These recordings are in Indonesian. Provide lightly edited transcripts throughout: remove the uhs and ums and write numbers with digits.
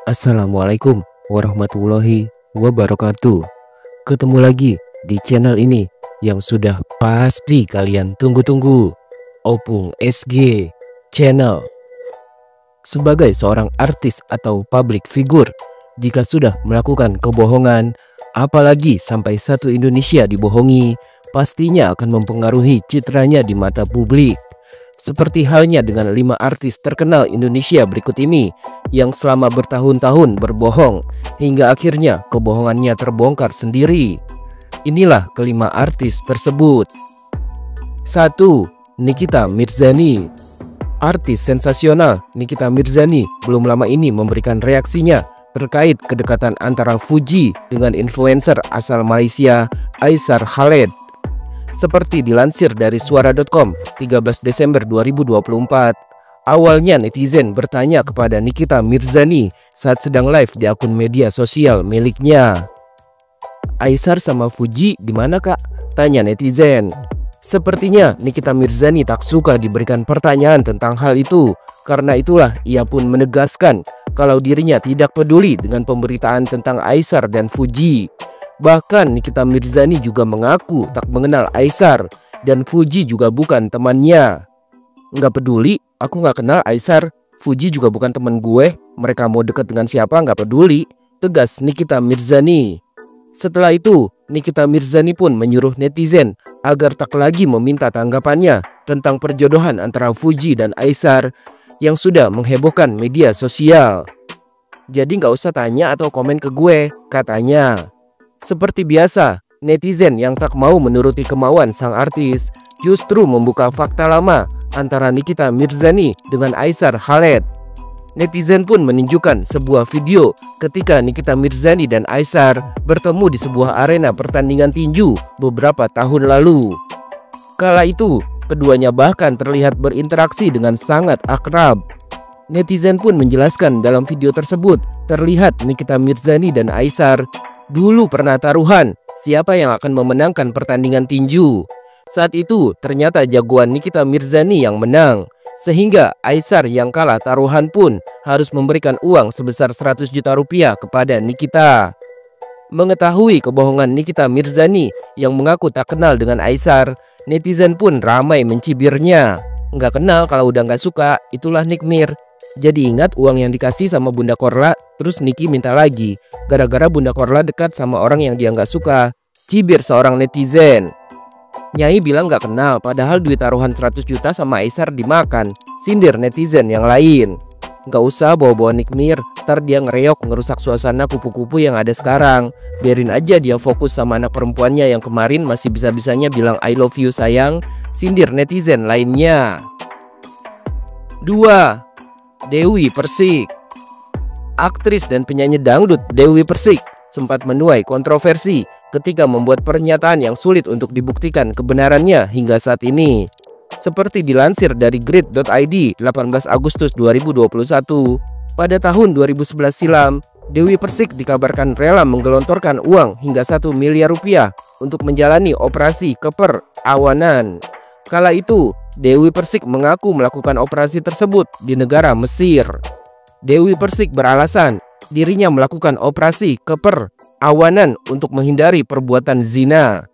Assalamualaikum warahmatullahi wabarakatuh. Ketemu lagi di channel ini yang sudah pasti kalian tunggu-tunggu, Opung SG Channel. Sebagai seorang artis atau public figure, jika sudah melakukan kebohongan, apalagi sampai satu Indonesia dibohongi, pastinya akan mempengaruhi citranya di mata publik. Seperti halnya dengan 5 artis terkenal Indonesia berikut ini yang selama bertahun-tahun berbohong hingga akhirnya kebohongannya terbongkar sendiri. Inilah kelima artis tersebut. 1. Nikita Mirzani. Artis sensasional Nikita Mirzani belum lama ini memberikan reaksinya terkait kedekatan antara Fuji dengan influencer asal Malaysia Aisar Khaled. Seperti dilansir dari suara.com 13 Desember 2024, awalnya netizen bertanya kepada Nikita Mirzani saat sedang live di akun media sosial miliknya. "Aisar sama Fuji gimana kak?" tanya netizen. Sepertinya Nikita Mirzani tak suka diberikan pertanyaan tentang hal itu. Karena itulah ia pun menegaskan kalau dirinya tidak peduli dengan pemberitaan tentang Aisar dan Fuji. Bahkan Nikita Mirzani juga mengaku tak mengenal Aisar dan Fuji juga bukan temannya. "Nggak peduli, aku nggak kenal Aisar, Fuji juga bukan teman gue, mereka mau deket dengan siapa nggak peduli," tegas Nikita Mirzani. Setelah itu, Nikita Mirzani pun menyuruh netizen agar tak lagi meminta tanggapannya tentang perjodohan antara Fuji dan Aisar yang sudah menghebohkan media sosial. "Jadi nggak usah tanya atau komen ke gue," katanya. Seperti biasa, netizen yang tak mau menuruti kemauan sang artis justru membuka fakta lama antara Nikita Mirzani dengan Aisar Khaled. Netizen pun menunjukkan sebuah video ketika Nikita Mirzani dan Aisar bertemu di sebuah arena pertandingan tinju beberapa tahun lalu. Kala itu, keduanya bahkan terlihat berinteraksi dengan sangat akrab. Netizen pun menjelaskan dalam video tersebut terlihat Nikita Mirzani dan Aisar dulu pernah taruhan siapa yang akan memenangkan pertandingan tinju. Saat itu ternyata jagoan Nikita Mirzani yang menang, sehingga Aisar yang kalah taruhan pun harus memberikan uang sebesar 100 juta rupiah kepada Nikita. Mengetahui kebohongan Nikita Mirzani yang mengaku tak kenal dengan Aisar, netizen pun ramai mencibirnya. "Nggak kenal kalau udah nggak suka, itulah Nikmir. Jadi ingat uang yang dikasih sama Bunda Korla, terus Niki minta lagi. Gara-gara Bunda Korla dekat sama orang yang dia nggak suka," cibir seorang netizen. "Nyai bilang nggak kenal, padahal duit taruhan 100 juta sama Aisar dimakan," sindir netizen yang lain. "Nggak usah bawa-bawa Nikmir, ntar dia ngereok ngerusak suasana kupu-kupu yang ada sekarang. Biarin aja dia fokus sama anak perempuannya yang kemarin masih bisa-bisanya bilang I love you sayang," sindir netizen lainnya. 2. Dewi Persik. Aktris dan penyanyi dangdut Dewi Persik sempat menuai kontroversi ketika membuat pernyataan yang sulit untuk dibuktikan kebenarannya hingga saat ini. Seperti dilansir dari grid.id 18 Agustus 2021, pada tahun 2011 silam, Dewi Persik dikabarkan rela menggelontorkan uang hingga 1 miliar rupiah untuk menjalani operasi keper awanan. Kala itu, Dewi Persik mengaku melakukan operasi tersebut di negara Mesir. Dewi Persik beralasan dirinya melakukan operasi keper awanan untuk menghindari perbuatan zina.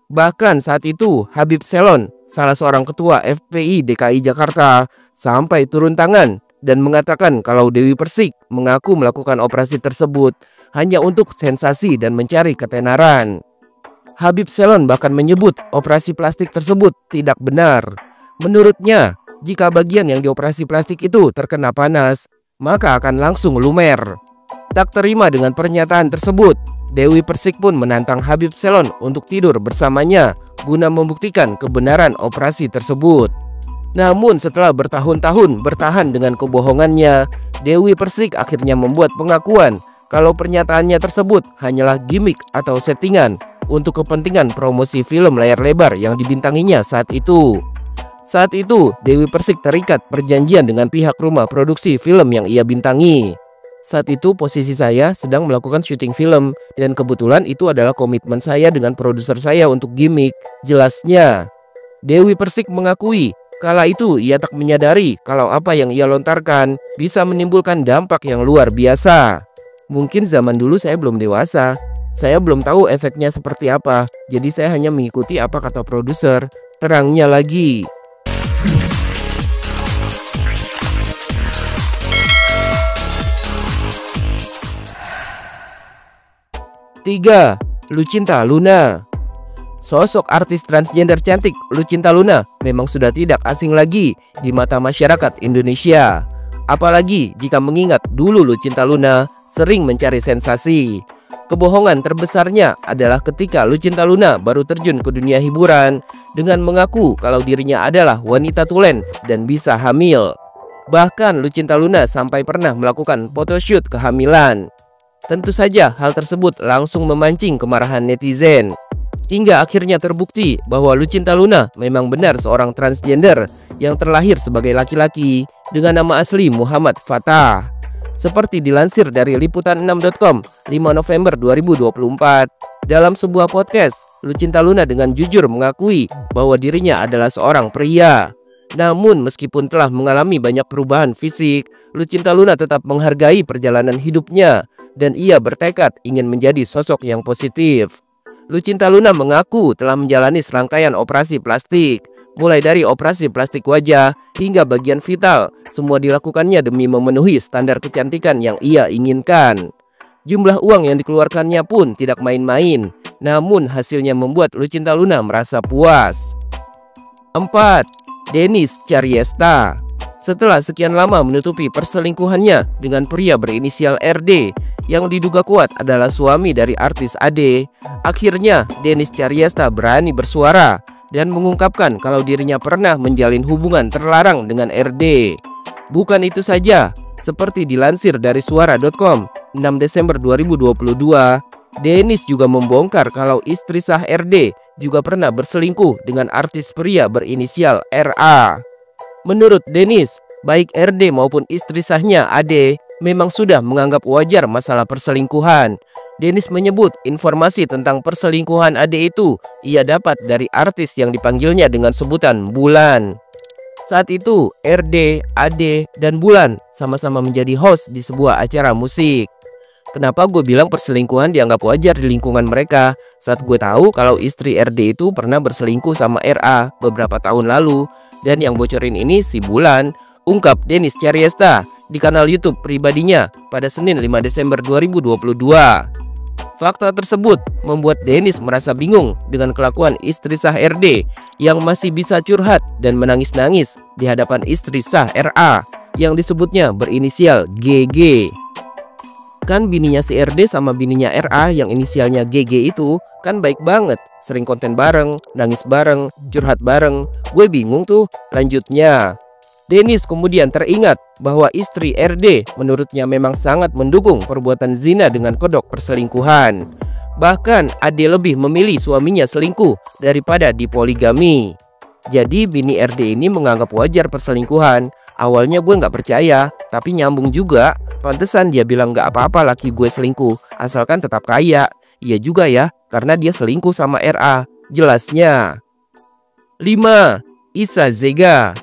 Bahkan saat itu Habib Selon, salah seorang ketua FPI DKI Jakarta, sampai turun tangan dan mengatakan kalau Dewi Persik mengaku melakukan operasi tersebut hanya untuk sensasi dan mencari ketenaran. Habib Selon bahkan menyebut operasi plastik tersebut tidak benar. Menurutnya, jika bagian yang dioperasi plastik itu terkena panas, maka akan langsung lumer. Tak terima dengan pernyataan tersebut, Dewi Persik pun menantang Habib Selon untuk tidur bersamanya guna membuktikan kebenaran operasi tersebut. Namun setelah bertahun-tahun bertahan dengan kebohongannya, Dewi Persik akhirnya membuat pengakuan kalau pernyataannya tersebut hanyalah gimmick atau settingan untuk kepentingan promosi film layar lebar yang dibintanginya saat itu. Saat itu, Dewi Persik terikat perjanjian dengan pihak rumah produksi film yang ia bintangi. "Saat itu posisi saya sedang melakukan syuting film dan kebetulan itu adalah komitmen saya dengan produser saya untuk gimmick," jelasnya. Dewi Persik mengakui Kala itu ia tak menyadari kalau apa yang ia lontarkan bisa menimbulkan dampak yang luar biasa. Mungkin zaman dulu saya belum dewasa. Saya belum tahu efeknya seperti apa. Jadi saya hanya mengikuti apa kata produser. Terangnya lagi. 3. Lucinta Luna. Sosok artis transgender cantik Lucinta Luna memang sudah tidak asing lagi di mata masyarakat Indonesia. Apalagi jika mengingat dulu Lucinta Luna sering mencari sensasi. Kebohongan terbesarnya adalah ketika Lucinta Luna baru terjun ke dunia hiburan dengan mengaku kalau dirinya adalah wanita tulen dan bisa hamil. Bahkan Lucinta Luna sampai pernah melakukan photoshoot kehamilan. Tentu saja hal tersebut langsung memancing kemarahan netizen. Hingga akhirnya terbukti bahwa Lucinta Luna memang benar seorang transgender yang terlahir sebagai laki-laki dengan nama asli Muhammad Fattah. Seperti dilansir dari liputan6.com 5 November 2024, dalam sebuah podcast, Lucinta Luna dengan jujur mengakui bahwa dirinya adalah seorang pria. Namun meskipun telah mengalami banyak perubahan fisik, Lucinta Luna tetap menghargai perjalanan hidupnya dan ia bertekad ingin menjadi sosok yang positif. Lucinta Luna mengaku telah menjalani serangkaian operasi plastik, mulai dari operasi plastik wajah hingga bagian vital. Semua dilakukannya demi memenuhi standar kecantikan yang ia inginkan. Jumlah uang yang dikeluarkannya pun tidak main-main, namun hasilnya membuat Lucinta Luna merasa puas. 4. Dennis Caryesta. Setelah sekian lama menutupi perselingkuhannya dengan pria berinisial RD yang diduga kuat adalah suami dari artis Ade, akhirnya Dennis Caryesta berani bersuara dan mengungkapkan kalau dirinya pernah menjalin hubungan terlarang dengan RD. Bukan itu saja, seperti dilansir dari suara.com 6 Desember 2022, Dennis juga membongkar kalau istri sah RD juga pernah berselingkuh dengan artis pria berinisial RA. Menurut Dennis, baik RD maupun istri sahnya Ade memang sudah menganggap wajar masalah perselingkuhan. Dennis menyebut informasi tentang perselingkuhan Ade itu ia dapat dari artis yang dipanggilnya dengan sebutan Bulan. Saat itu, RD, Ade, dan Bulan sama-sama menjadi host di sebuah acara musik. Kenapa gue bilang perselingkuhan dianggap wajar di lingkungan mereka? Saat gue tahu kalau istri RD itu pernah berselingkuh sama RA beberapa tahun lalu. Dan yang bocorin ini si Bulan, ungkap Dennis Caryesta di kanal YouTube pribadinya pada Senin 5 Desember 2022. Fakta tersebut membuat Dennis merasa bingung dengan kelakuan istri sah RD yang masih bisa curhat dan menangis-nangis di hadapan istri sah RA yang disebutnya berinisial GG. Kan bininya si RD sama bininya RA yang inisialnya GG itu kan baik banget, sering konten bareng, nangis bareng, curhat bareng. Gue bingung tuh lanjutnya. Dennis kemudian teringat bahwa istri RD menurutnya memang sangat mendukung perbuatan zina dengan kodok perselingkuhan. Bahkan Ade lebih memilih suaminya selingkuh daripada dipoligami. Jadi bini RD ini menganggap wajar perselingkuhan. Awalnya gue nggak percaya, tapi nyambung juga. Pantesan dia bilang nggak apa-apa laki gue selingkuh, asalkan tetap kaya. Iya juga ya, karena dia selingkuh sama RA. Jelasnya. 5. Isa Zega.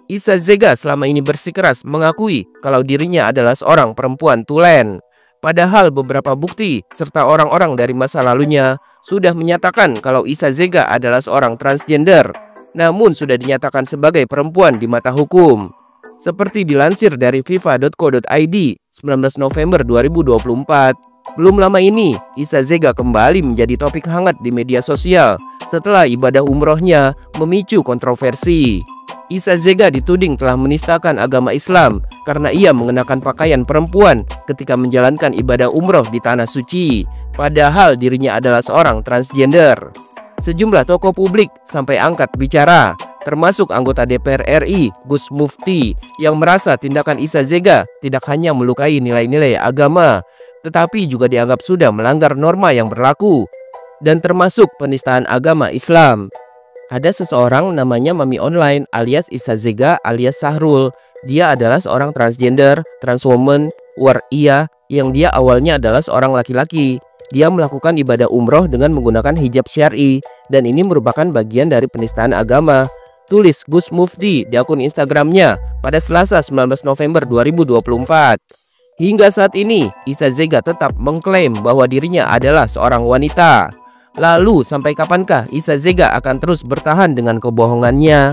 Isa Zega selama ini bersikeras mengakui kalau dirinya adalah seorang perempuan tulen. Padahal beberapa bukti serta orang-orang dari masa lalunya sudah menyatakan kalau Isa Zega adalah seorang transgender, namun sudah dinyatakan sebagai perempuan di mata hukum. Seperti dilansir dari fifa.co.id 19 November 2024, belum lama ini Isa Zega kembali menjadi topik hangat di media sosial setelah ibadah umrohnya memicu kontroversi. Isa Zega dituding telah menistakan agama Islam karena ia mengenakan pakaian perempuan ketika menjalankan ibadah umroh di Tanah Suci, padahal dirinya adalah seorang transgender. Sejumlah tokoh publik sampai angkat bicara, termasuk anggota DPR RI Gus Mufti yang merasa tindakan Isa Zega tidak hanya melukai nilai-nilai agama, tetapi juga dianggap sudah melanggar norma yang berlaku, dan termasuk penistaan agama Islam. Ada seseorang namanya Mami Online alias Isa Zega alias Sahrul. Dia adalah seorang transgender, transwoman, waria yang dia awalnya adalah seorang laki-laki. Dia melakukan ibadah umroh dengan menggunakan hijab syar'i, dan ini merupakan bagian dari penistaan agama. tulis Gus Mufti di akun Instagramnya pada Selasa 19 November 2024. Hingga saat ini, Iza Zega tetap mengklaim bahwa dirinya adalah seorang wanita. Lalu, sampai kapankah Iza Zega akan terus bertahan dengan kebohongannya?